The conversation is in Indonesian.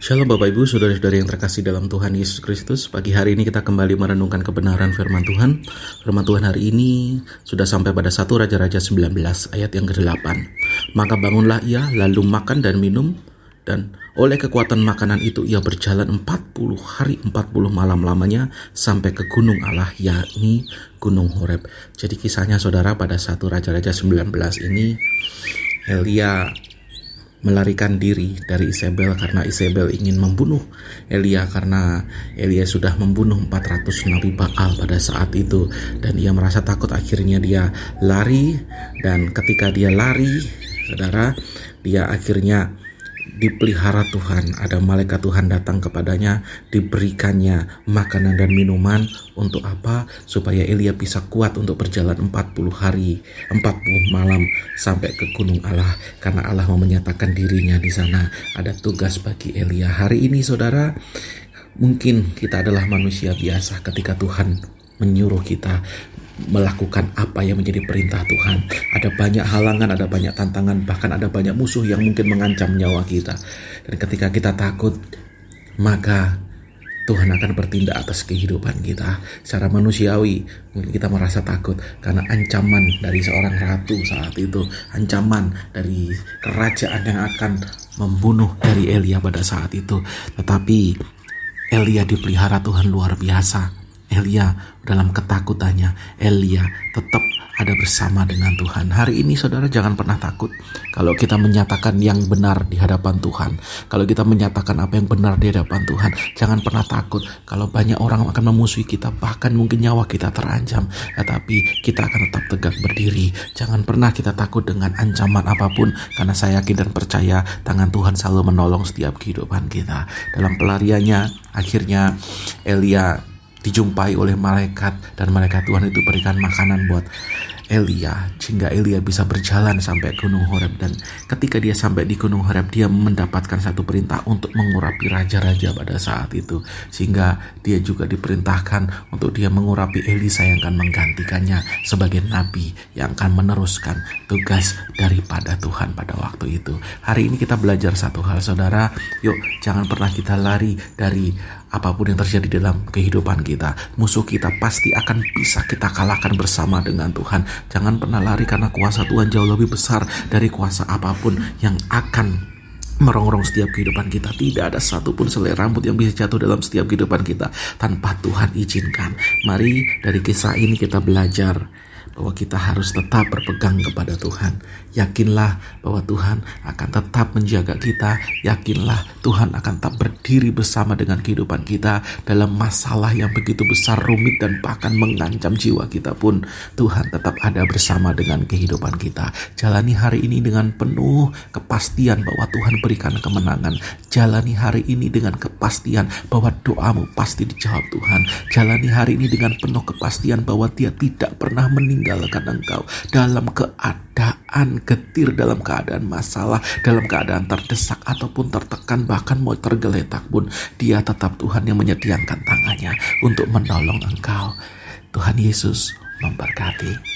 Shalom Bapak Ibu, saudara-saudara yang terkasih dalam Tuhan Yesus Kristus. Pagi hari ini kita kembali merenungkan kebenaran firman Tuhan. Firman Tuhan hari ini sudah sampai pada 1 Raja-Raja 19 ayat yang ke-8. Maka bangunlah ia, lalu makan dan minum, dan oleh kekuatan makanan itu ia berjalan 40 hari 40 malam lamanya sampai ke gunung Allah, yakni Gunung Horeb. Jadi kisahnya saudara, pada 1 Raja-Raja 19 ini Elia melarikan diri dari Isabel karena Isabel ingin membunuh Elia, karena Elia sudah membunuh 400 nabi Baal pada saat itu, dan ia merasa takut. Akhirnya dia lari, dan ketika dia lari, saudara, dia akhirnya dipelihara Tuhan. Ada malaikat Tuhan datang kepadanya, diberikannya makanan dan minuman. Untuk apa? Supaya Elia bisa kuat untuk berjalan 40 hari 40 malam sampai ke gunung Allah, karena Allah mau menyatakan dirinya di sana. Ada tugas bagi Elia. Hari ini saudara, mungkin kita adalah manusia biasa. Ketika Tuhan menyuruh kita melakukan apa yang menjadi perintah Tuhan, ada banyak halangan, ada banyak tantangan, bahkan ada banyak musuh yang mungkin mengancam nyawa kita. Dan ketika kita takut, maka Tuhan akan bertindak atas kehidupan kita. Secara manusiawi mungkin kita merasa takut karena ancaman dari seorang ratu saat itu, ancaman dari kerajaan yang akan membunuh dari Elia pada saat itu. Tetapi Elia dipelihara Tuhan luar biasa. Elia dalam ketakutannya, Elia tetap ada bersama dengan Tuhan. Hari ini saudara, jangan pernah takut kalau kita menyatakan yang benar di hadapan Tuhan. Kalau kita menyatakan apa yang benar di hadapan Tuhan, jangan pernah takut kalau banyak orang akan memusuhi kita, bahkan mungkin nyawa kita terancam. Tetapi kita akan tetap tegak berdiri. Jangan pernah kita takut dengan ancaman apapun, karena saya yakin dan percaya tangan Tuhan selalu menolong setiap kehidupan kita. Dalam pelariannya, akhirnya Elia dijumpai oleh malaikat, dan malaikat Tuhan itu berikan makanan buat Elia sehingga Elia bisa berjalan sampai Gunung Horeb. Dan ketika dia sampai di Gunung Horeb, dia mendapatkan satu perintah untuk mengurapi raja-raja pada saat itu, sehingga dia juga diperintahkan untuk dia mengurapi Elisa yang akan menggantikannya sebagai nabi yang akan meneruskan tugas daripada Tuhan pada waktu itu. Hari ini kita belajar satu hal saudara, yuk jangan pernah kita lari dari apapun yang terjadi dalam kehidupan kita. Musuh kita pasti akan bisa kita kalahkan bersama dengan Tuhan. Jangan pernah lari, karena kuasa Tuhan jauh lebih besar dari kuasa apapun yang akan merongrong setiap kehidupan kita. Tidak ada satupun selai rambut yang bisa jatuh dalam setiap kehidupan kita tanpa Tuhan izinkan. Mari dari kisah ini kita belajar bahwa kita harus tetap berpegang kepada Tuhan. Yakinlah bahwa Tuhan akan tetap menjaga kita. Yakinlah Tuhan akan tetap berdiri bersama dengan kehidupan kita dalam masalah yang begitu besar, rumit, dan bahkan mengancam jiwa kita pun. Tuhan tetap ada bersama dengan kehidupan kita. Jalani hari ini dengan penuh kepastian bahwa Tuhan berikan kemenangan. Jalani hari ini dengan kepastian bahwa doamu pasti dijawab Tuhan. Jalani hari ini dengan penuh kepastian bahwa Dia tidak pernah meninggalkan engkau dalam keadaan getir, dalam keadaan masalah, dalam keadaan terdesak ataupun tertekan, bahkan mau tergeletak pun, Dia tetap Tuhan yang menyediakan tangannya untuk menolong engkau. Tuhan Yesus memberkati.